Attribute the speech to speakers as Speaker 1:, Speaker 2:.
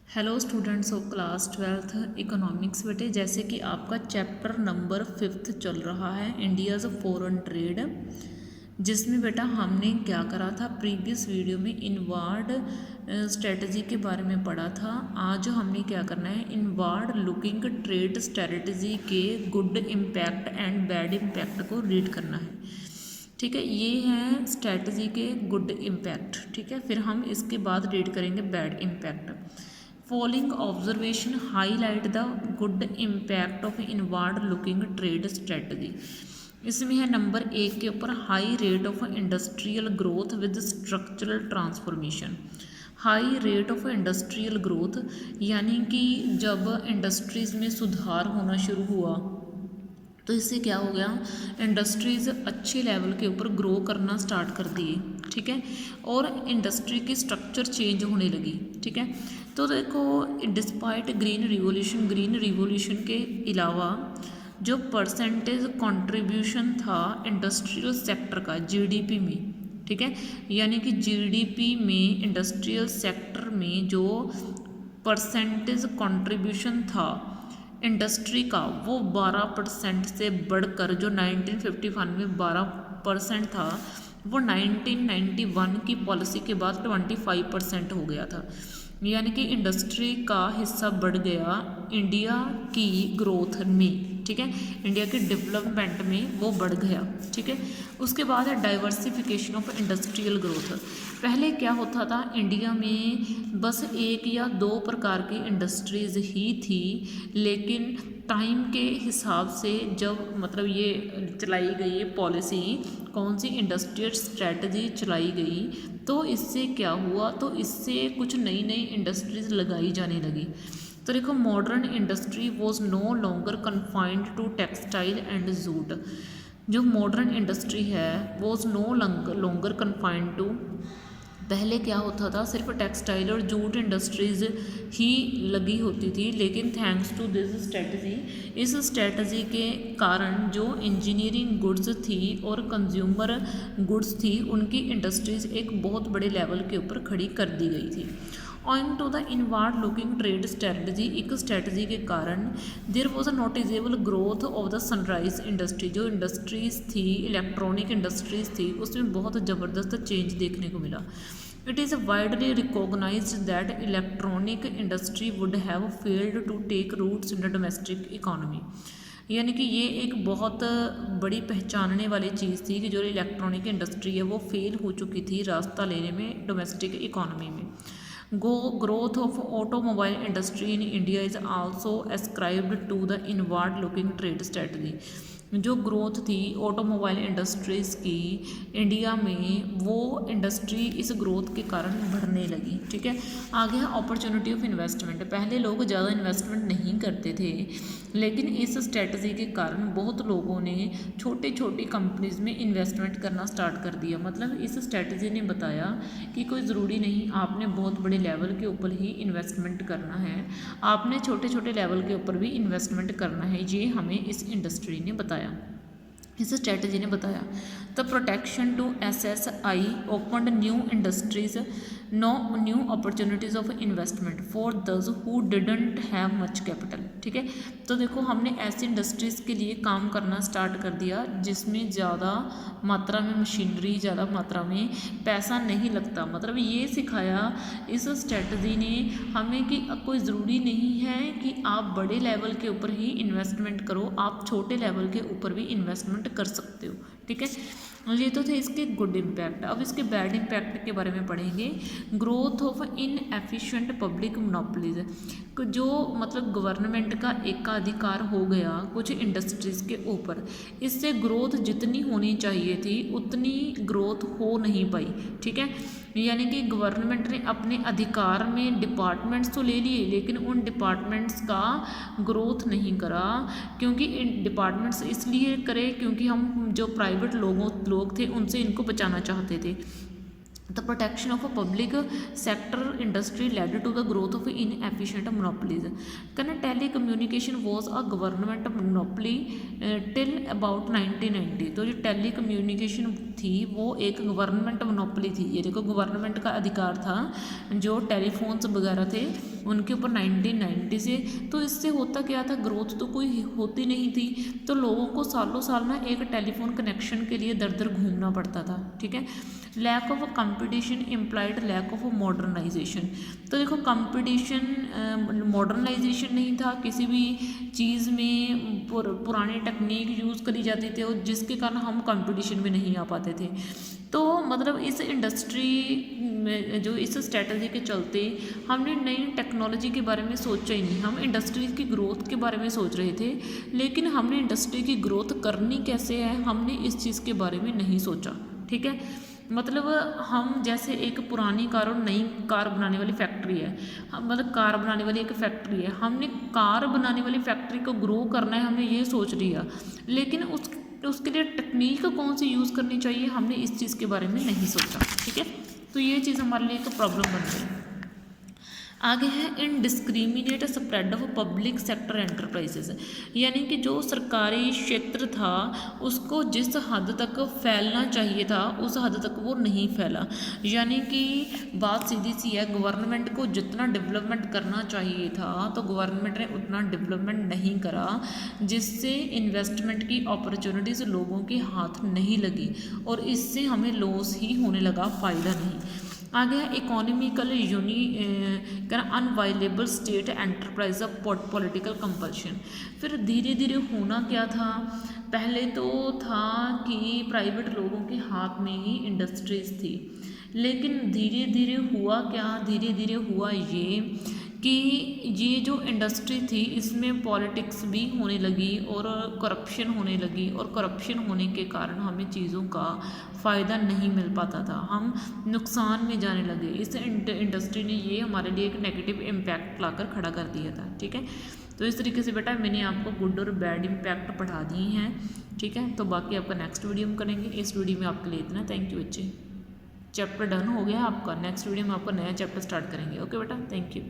Speaker 1: Hello students of class 12th economics. बेटे जैसे कि आपका चैप्टर नंबर 5th चल रहा है इंडियाज़ फॉरेन ट्रेड, जिसमें बेटा हमने क्या करा था प्रीवियस वीडियो में इनवार्ड स्ट्रेटजी के बारे में पढ़ा था। आज हमने क्या करना है, इनवार्ड लुकिंग ट्रेड स्ट्रेटजी के good impact and bad impact को रीड करना है। ठीक है, ये है स्ट्रेटजी के गुड इम्पैक्ट। ठीक है, फिर हम इसके बाद रीड करेंगे bad impact. Following observation highlight the good impact of inward looking trade strategy. इसमें है नंबर 1 के ऊपर high rate of industrial growth with structural transformation. High rate of industrial growth यानी कि जब इंडस्ट्रीज़ में सुधार होना शुरू हुआ तो इससे क्या हो गया, इंडस्ट्रीज़ अच्छे लेवल के ऊपर ग्रो करना स्टार्ट कर दिए। ठीक है, और इंडस्ट्री की स्ट्रक्चर चेंज होने लगी। ठीक है, तो देखो डिस्पाइट ग्रीन रिवॉल्यूशन के अलावा जो परसेंटेज कंट्रीब्यूशन था इंडस्ट्रियल सेक्टर का जीडीपी में, ठीक है, यानी कि जीडीपी में इंडस्ट्रियल सेक्टर में जो परसेंटेज कंट्रीब्यूशन था इंडस्ट्री का वो 12% से बढ़कर जो 1955 में 12% था वो 1991 की पॉलिसी के बाद 25% हो गया था। यानी कि इंडस्ट्री का हिस्सा बढ़ गया इंडिया की ग्रोथ में। ठीक है, इंडिया के डेवलपमेंट में वो बढ़ गया। ठीक है, उसके बाद है डाइवर्सिफिकेशन ऑफ इंडस्ट्रियल ग्रोथ। पहले क्या होता था, इंडिया में बस 1 या 2 प्रकार की इंडस्ट्रीज़ ही थी, लेकिन टाइम के हिसाब से जब मतलब ये चलाई गई पॉलिसी, कौन सी इंडस्ट्रियल स्ट्रेटजी चलाई गई, तो इससे क्या हुआ, तो इससे कुछ नई नई इंडस्ट्रीज़ लगाई जाने लगी। तो देखो modern industry was no longer confined to textile and jute. जो मॉडर्न इंडस्ट्री है was no longer confined to, पहले क्या होता था सिर्फ टेक्सटाइल और जूट इंडस्ट्रीज़ ही लगी होती थी, लेकिन थैंक्स टू दिस स्ट्रेटजी, इस स्ट्रेटजी के कारण जो इंजीनियरिंग गुड्स थी और कंज्यूमर गुड्स थी उनकी इंडस्ट्रीज़ एक बहुत बड़े लेवल के ऊपर खड़ी कर दी गई थी। Owing to the inward looking trade strategy, एक स्ट्रेटजी के कारण there was a noticeable growth of the sunrise industry. जो इंडस्ट्रीज़ थी इलेक्ट्रॉनिक इंडस्ट्रीज़ थी उसमें बहुत ज़बरदस्त चेंज देखने को मिला। It is widely recognised that electronic industry would have failed to take roots in the domestic economy. यानी कि ये एक बहुत बड़ी पहचानने वाली चीज़ थी कि जो इलेक्ट्रॉनिक इंडस्ट्री है वो फेल हो चुकी थी रास्ता लेने में डोमेस्टिक इकॉनमी में। Growth of automobile industry in India is also ascribed to the inward looking trade strategy। जो ग्रोथ थी ऑटोमोबाइल इंडस्ट्रीज़ की इंडिया में, वो इंडस्ट्री इस ग्रोथ के कारण बढ़ने लगी। ठीक है, आगे है अपॉर्चुनिटी ऑफ इन्वेस्टमेंट। पहले लोग ज़्यादा इन्वेस्टमेंट नहीं करते थे, लेकिन इस स्ट्रेटजी के कारण बहुत लोगों ने छोटी छोटी कंपनीज़ में इन्वेस्टमेंट करना स्टार्ट कर दिया। मतलब इस स्ट्रेटजी ने बताया कि कोई ज़रूरी नहीं आपने बहुत बड़े लेवल के ऊपर ही इन्वेस्टमेंट करना है, आपने छोटे छोटे लेवल के ऊपर भी इन्वेस्टमेंट करना है। ये हमें इस इंडस्ट्री ने बताया, इस स्ट्रेटजी ने बताया। The protection to SSI opened new industries, no new opportunities of investment for those who didn't have much capital. ठीक है, तो देखो हमने ऐसी इंडस्ट्रीज़ के लिए काम करना स्टार्ट कर दिया जिसमें ज़्यादा मात्रा में मशीनरी, ज़्यादा मात्रा में पैसा नहीं लगता। मतलब ये सिखाया इस स्ट्रेटजी ने हमें कि कोई ज़रूरी नहीं है कि आप बड़े लेवल के ऊपर ही इन्वेस्टमेंट करो, आप छोटे लेवल के ऊपर भी इन्वेस्टमेंट कर सकते हो। ठीक है, ये तो थे इसके गुड इम्पैक्ट। अब इसके बैड इम्पैक्ट के बारे में पढ़ेंगे। Growth of inefficient public monopolies, जो मतलब गवर्नमेंट का एकाधिकार हो गया कुछ इंडस्ट्रीज़ के ऊपर, इससे ग्रोथ जितनी होनी चाहिए थी उतनी ग्रोथ हो नहीं पाई। ठीक है, यानी कि गवर्नमेंट ने अपने अधिकार में डिपार्टमेंट्स तो ले लिए, लेकिन उन डिपार्टमेंट्स का ग्रोथ नहीं करा। क्योंकि इन डिपार्टमेंट्स इसलिए करे क्योंकि हम जो प्राइवेट लोग थे उनसे इनको बचाना चाहते थे। The protection of a public sector industry led to the growth of inefficient monopolies. कहना telecommunication was a government monopoly till about 1990. तो जो telecommunication थी वो एक गवर्नमेंट मोनोपोली थी। ये देखो गवर्नमेंट का अधिकार था जो टेलीफोन्स वगैरह थे उनके ऊपर 1990 से। तो इससे होता क्या था, ग्रोथ तो कोई होती नहीं थी, तो लोगों को सालों साल ना एक टेलीफोन कनेक्शन के लिए दर दर घूमना पड़ता था। ठीक है। Lack of competition implied lack of modernisation. तो देखो कंपटीशन, मॉडर्नाइजेशन नहीं था, किसी भी चीज़ में पुरानी टेक्निक यूज़ करी जाती थी और जिसके कारण हम कंपटीशन में नहीं आ पाते थे। तो मतलब इस इंडस्ट्री में जो इस स्ट्रेटजी के चलते हमने नई टेक्नोलॉजी के बारे में सोचा ही नहीं। हम इंडस्ट्री की ग्रोथ के बारे में सोच रहे थे, लेकिन हमने इंडस्ट्री की ग्रोथ करनी कैसे है हमने इस चीज़ के बारे में नहीं सोचा। ठीक है। मतलब हम जैसे एक पुरानी कार और नई कार बनाने वाली फैक्ट्री है, मतलब कार बनाने वाली एक फैक्ट्री है, हमने कार बनाने वाली फैक्ट्री को ग्रो करना है, हमने ये सोच लिया, लेकिन उसके लिए टेक्निक कौन सी यूज़ करनी चाहिए हमने इस चीज़ के बारे में नहीं सोचा। ठीक है। तो ये चीज़ हमारे लिए एक प्रॉब्लम बन गई। आगे है indiscriminate spread of public sector enterprises, यानी कि जो सरकारी क्षेत्र था उसको जिस हद तक फैलना चाहिए था उस हद तक वो नहीं फैला। यानी कि बात सीधी सी है, गवर्नमेंट को जितना डेवलपमेंट करना चाहिए था तो गवर्नमेंट ने उतना डेवलपमेंट नहीं करा, जिससे इन्वेस्टमेंट की अपॉर्चुनिटीज़ लोगों के हाथ नहीं लगी और इससे हमें लॉस ही होने लगा, फ़ायदा नहीं। आगे है economical unviable state enterprise of political compulsion. फिर धीरे धीरे होना क्या था, पहले तो था कि प्राइवेट लोगों के हाथ में ही इंडस्ट्रीज़ थी, लेकिन धीरे धीरे हुआ क्या, धीरे धीरे हुआ ये कि ये जो इंडस्ट्री थी इसमें पॉलिटिक्स भी होने लगी और करप्शन होने लगी, और करप्शन होने के कारण हमें चीज़ों का फ़ायदा नहीं मिल पाता था, हम नुकसान में जाने लगे। इस इंडस्ट्री ने ये हमारे लिए एक नेगेटिव इम्पैक्ट लाकर खड़ा कर दिया था। ठीक है। तो इस तरीके से बेटा मैंने आपको गुड और बैड इम्पैक्ट पढ़ा दिए हैं। ठीक है। तो बाकी आपका नेक्स्ट वीडियो में करेंगे। इस वीडियो में आपके लिए इतना। थैंक यू बच्चे। चैप्टर डन हो गया आपका। नेक्स्ट वीडियो में आपका नया चैप्टर स्टार्ट करेंगे। ओके बेटा, थैंक यू।